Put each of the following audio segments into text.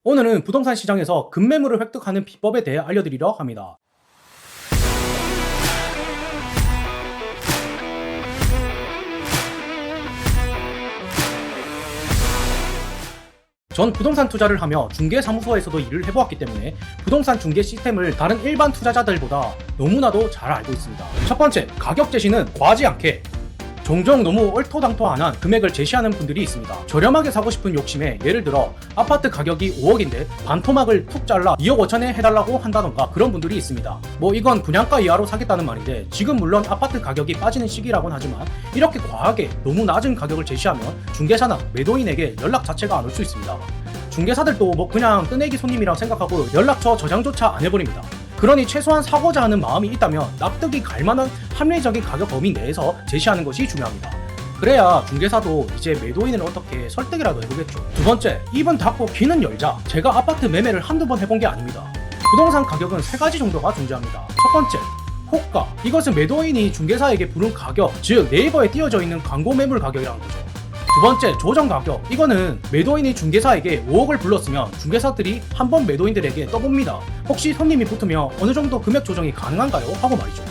오늘은 부동산 시장에서 급매물을 획득하는 비법에 대해 알려드리려 합니다. 전 부동산 투자를 하며 중개사무소에서도 일을 해보았기 때문에 부동산 중개 시스템을 다른 일반 투자자들보다 너무나도 잘 알고 있습니다. 첫 번째, 가격 제시는 과하지 않게. 종종 너무 얼토당토안한 금액을 제시하는 분들이 있습니다. 저렴하게 사고 싶은 욕심에 예를 들어 아파트 가격이 5억인데 반토막을 툭 잘라 2억 5천에 해달라고 한다던가 그런 분들이 있습니다. 뭐 이건 분양가 이하로 사겠다는 말인데 지금 물론 아파트 가격이 빠지는 시기라곤 하지만 이렇게 과하게 너무 낮은 가격을 제시하면 중개사나 매도인에게 연락 자체가 안 올 수 있습니다. 중개사들도 뭐 그냥 뜨내기 손님이라 생각하고 연락처 저장조차 안 해버립니다. 그러니 최소한 사고자 하는 마음이 있다면 납득이 갈만한 합리적인 가격 범위 내에서 제시하는 것이 중요합니다. 그래야 중개사도 이제 매도인을 어떻게 설득이라도 해보겠죠. 두 번째, 입은 닫고 귀는 열자. 제가 아파트 매매를 한두 번 해본 게 아닙니다. 부동산 가격은 세 가지 정도가 존재합니다. 첫 번째, 호가. 이것은 매도인이 중개사에게 부른 가격, 즉 네이버에 띄어져 있는 광고 매물 가격이라는 거죠. 두 번째, 조정 가격. 이거는 매도인이 중개사에게 5억을 불렀으면 중개사들이 한 번 매도인들에게 떠봅니다. 혹시 손님이 붙으면 어느 정도 금액 조정이 가능한가요? 하고 말이죠.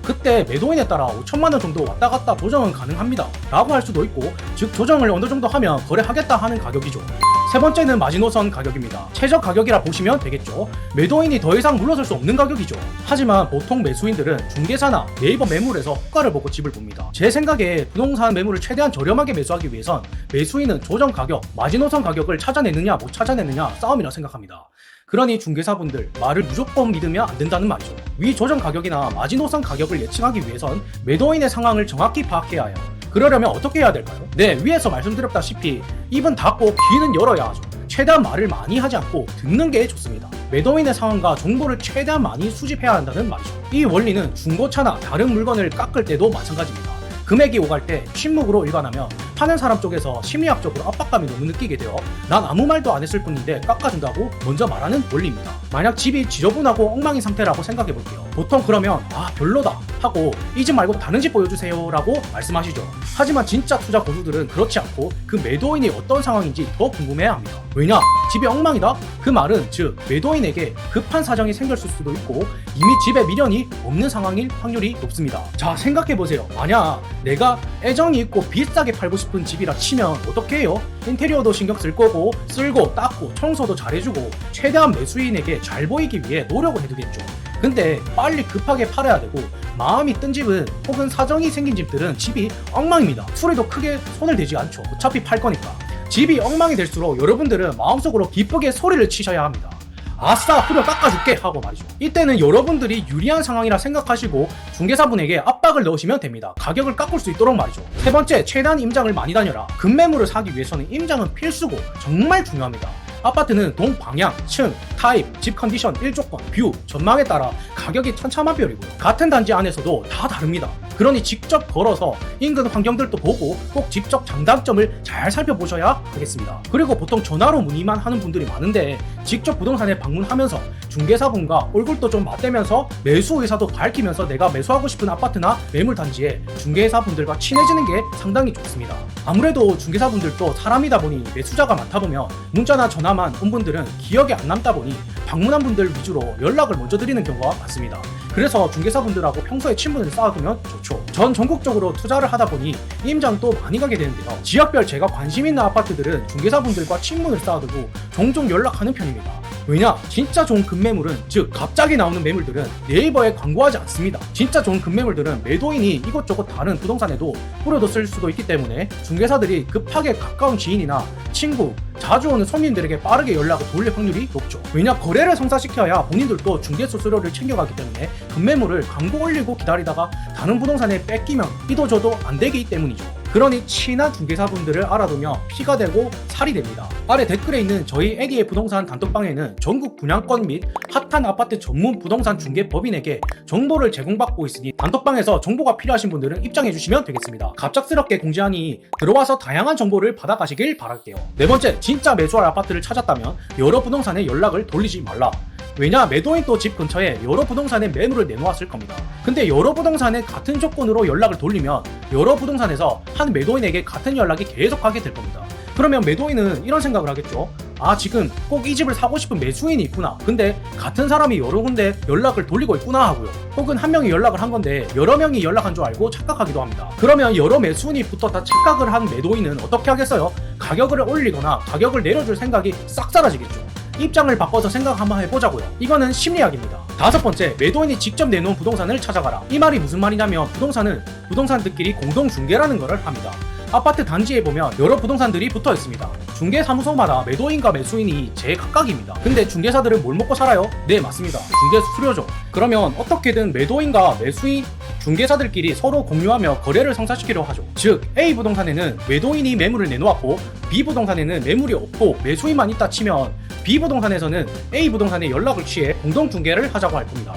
그때 매도인에 따라 5천만원 정도 왔다 갔다 조정은 가능합니다 라고 할 수도 있고, 즉 조정을 어느 정도 하면 거래하겠다 하는 가격이죠. 세 번째는 마지노선 가격입니다. 최저 가격이라 보시면 되겠죠. 매도인이 더 이상 물러설 수 없는 가격이죠. 하지만 보통 매수인들은 중개사나 네이버 매물에서 호가를 보고 집을 봅니다. 제 생각에 부동산 매물을 최대한 저렴하게 매수하기 위해선 매수인은 조정 가격, 마지노선 가격을 찾아내느냐 못 찾아내느냐 싸움이라 생각합니다. 그러니 중개사분들, 말을 무조건 믿으면 안 된다는 말이죠. 위 조정 가격이나 마지노선 가격을 예측하기 위해선 매도인의 상황을 정확히 파악해야 해요. 그러려면 어떻게 해야 될까요? 네, 위에서 말씀드렸다시피 입은 닫고 귀는 열어야 하죠. 최대한 말을 많이 하지 않고 듣는 게 좋습니다. 매도인의 상황과 정보를 최대한 많이 수집해야 한다는 말이죠. 이 원리는 중고차나 다른 물건을 깎을 때도 마찬가지입니다. 금액이 오갈 때 침묵으로 일관하면 파는 사람 쪽에서 심리학적으로 압박감이 너무 느끼게 되어 난 아무 말도 안 했을 뿐인데 깎아준다고 먼저 말하는 원리입니다. 만약 집이 지저분하고 엉망인 상태라고 생각해볼게요. 보통 그러면 별로다 하고 이 집 말고 다른 집 보여주세요 라고 말씀하시죠. 하지만 진짜 투자 고수들은 그렇지 않고 그 매도인이 어떤 상황인지 더 궁금해합니다. 왜냐? 집이 엉망이다? 그 말은 즉 매도인에게 급한 사정이 생겼을 수도 있고 이미 집에 미련이 없는 상황일 확률이 높습니다. 자, 생각해보세요. 만약 내가 애정이 있고 비싸게 팔고 싶은 집이라 치면 어떻게 해요? 인테리어도 신경 쓸 거고 쓸고 닦고 청소도 잘해주고 최대한 매수인에게 잘 보이기 위해 노력을 해두겠죠. 근데 빨리 급하게 팔아야 되고 마음이 뜬 집은 혹은 사정이 생긴 집들은 집이 엉망입니다. 수리도 크게 손을 대지 않죠. 어차피 팔 거니까. 집이 엉망이 될수록 여러분들은 마음속으로 기쁘게 소리를 치셔야 합니다. 아싸, 후려 깎아줄게 하고 말이죠. 이때는 여러분들이 유리한 상황이라 생각하시고 중개사분에게 압박을 넣으시면 됩니다. 가격을 깎을 수 있도록 말이죠. 세 번째, 최대한 임장을 많이 다녀라. 급매물을 사기 위해서는 임장은 필수고 정말 중요합니다. 아파트는 동 방향, 층, 타입, 집 컨디션, 일조건, 뷰, 전망에 따라 가격이 천차만별이고요. 같은 단지 안에서도 다 다릅니다. 그러니 직접 걸어서 인근 환경들도 보고 꼭 직접 장단점을 잘 살펴보셔야 하겠습니다. 그리고 보통 전화로 문의만 하는 분들이 많은데 직접 부동산에 방문하면서 중개사분과 얼굴도 좀 맞대면서 매수 의사도 밝히면서 내가 매수하고 싶은 아파트나 매물단지에 중개사분들과 친해지는 게 상당히 좋습니다. 아무래도 중개사분들도 사람이다 보니 매수자가 많다 보면 문자나 전화만 온 분들은 기억에 안 남다 보니 방문한 분들 위주로 연락을 먼저 드리는 경우가 많습니다. 그래서 중개사분들하고 평소에 친분을 쌓아두면 좋죠. 전 전국적으로 투자를 하다 보니 임장도 많이 가게 되는데요. 지역별 제가 관심 있는 아파트들은 중개사분들과 친분을 쌓아두고 종종 연락하는 편입니다. 왜냐? 진짜 좋은 급매물은, 즉 갑자기 나오는 매물들은 네이버에 광고하지 않습니다. 진짜 좋은 급매물들은 매도인이 이것저것 다른 부동산에도 뿌려뒀을 수도 있기 때문에 중개사들이 급하게 가까운 지인이나 친구, 자주 오는 손님들에게 빠르게 연락을 돌릴 확률이 높죠. 왜냐? 거래를 성사시켜야 본인들도 중개 수수료를 챙겨가기 때문에 급매물을 광고 올리고 기다리다가 다른 부동산에 뺏기면 이도저도 안 되기 때문이죠. 그러니 친한 중개사분들을 알아두며 피가 되고 살이 됩니다. 아래 댓글에 있는 저희 에디의 부동산 단톡방에는 전국 분양권 및 핫한 아파트 전문 부동산 중개 법인에게 정보를 제공받고 있으니 단톡방에서 정보가 필요하신 분들은 입장해주시면 되겠습니다. 갑작스럽게 공지하니 들어와서 다양한 정보를 받아가시길 바랄게요. 네 번째, 진짜 매수할 아파트를 찾았다면 여러 부동산에 연락을 돌리지 말라. 왜냐? 매도인도 집 근처에 여러 부동산에 매물을 내놓았을 겁니다. 근데 여러 부동산에 같은 조건으로 연락을 돌리면 여러 부동산에서 한 매도인에게 같은 연락이 계속 가게 될 겁니다. 그러면 매도인은 이런 생각을 하겠죠. 아, 지금 꼭 이 집을 사고 싶은 매수인이 있구나. 근데 같은 사람이 여러 군데 연락을 돌리고 있구나 하고요. 혹은 한 명이 연락을 한 건데 여러 명이 연락한 줄 알고 착각하기도 합니다. 그러면 여러 매수인이 붙었다 착각을 한 매도인은 어떻게 하겠어요? 가격을 올리거나 가격을 내려줄 생각이 싹 사라지겠죠. 입장을 바꿔서 생각 한번 해보자고요. 이거는 심리학입니다. 다섯 번째, 매도인이 직접 내놓은 부동산을 찾아가라. 이 말이 무슨 말이냐면 부동산들끼리 공동 중개라는 것을 합니다. 아파트 단지에 보면 여러 부동산들이 붙어 있습니다. 중개사무소마다 매도인과 매수인이 제각각입니다. 근데 중개사들은 뭘 먹고 살아요? 네, 맞습니다. 중개 수수료죠. 그러면 어떻게든 매도인과 매수인 중개사들끼리 서로 공유하며 거래를 성사시키려 하죠. 즉 A 부동산에는 매도인이 매물을 내놓았고 B 부동산에는 매물이 없고 매수인만 있다 치면 B 부동산에서는 A 부동산에 연락을 취해 공동 중개를 하자고 할 겁니다.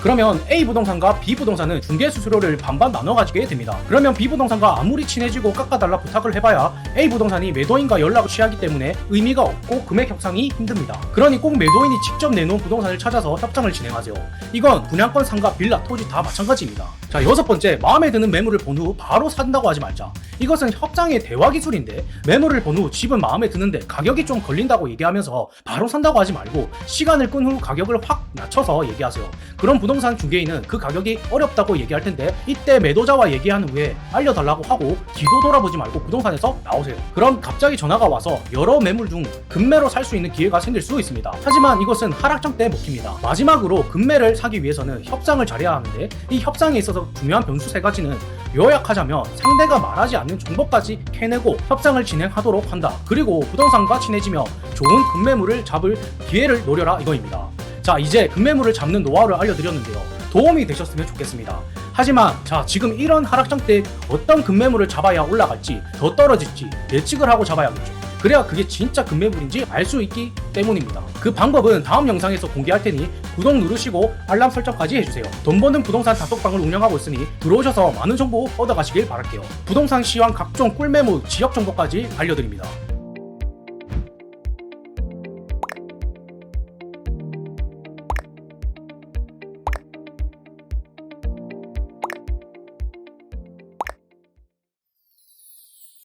그러면 A 부동산과 B 부동산은 중개 수수료를 반반 나눠 가지게 됩니다. 그러면 B 부동산과 아무리 친해지고 깎아달라 부탁을 해봐야 A 부동산이 매도인과 연락을 취하기 때문에 의미가 없고 금액 협상이 힘듭니다. 그러니 꼭 매도인이 직접 내놓은 부동산을 찾아서 협상을 진행하세요. 이건 분양권, 상가, 빌라, 토지 다 마찬가지입니다. 자, 여섯 번째, 마음에 드는 매물을 본 후 바로 산다고 하지 말자. 이것은 협상의 대화 기술인데 매물을 본 후 집은 마음에 드는데 가격이 좀 걸린다고 얘기하면서 바로 산다고 하지 말고 시간을 끈 후 가격을 확 낮춰서 얘기하세요. 그럼 부동산 중개인은 그 가격이 어렵다고 얘기할 텐데 이때 매도자와 얘기한 후에 알려달라고 하고 뒤도 돌아보지 말고 부동산에서 나오세요. 그럼 갑자기 전화가 와서 여러 매물 중 급매로 살 수 있는 기회가 생길 수 있습니다. 하지만 이것은 하락장 때 먹힙니다. 마지막으로 급매를 사기 위해서는 협상을 잘해야 하는데 이 협상에 있어서 중요한 변수 세 가지는 요약하자면 상대가 말하지 않는 정보까지 캐내고 협상을 진행하도록 한다. 그리고 부동산과 친해지며 좋은 급매물을 잡을 기회를 노려라 이거입니다. 자, 이제 급매물을 잡는 노하우를 알려드렸는데요. 도움이 되셨으면 좋겠습니다. 하지만 지금 이런 하락장 때 어떤 급매물을 잡아야 올라갈지 더 떨어질지 예측을 하고 잡아야겠죠. 그래야 그게 진짜 급매물인지 알 수 있기 때문입니다. 그 방법은 다음 영상에서 공개할 테니 구독 누르시고 알람 설정까지 해주세요. 돈 버는 부동산 단톡방을 운영하고 있으니 들어오셔서 많은 정보 얻어가시길 바랄게요. 부동산 시황 각종 꿀매물 지역 정보까지 알려드립니다.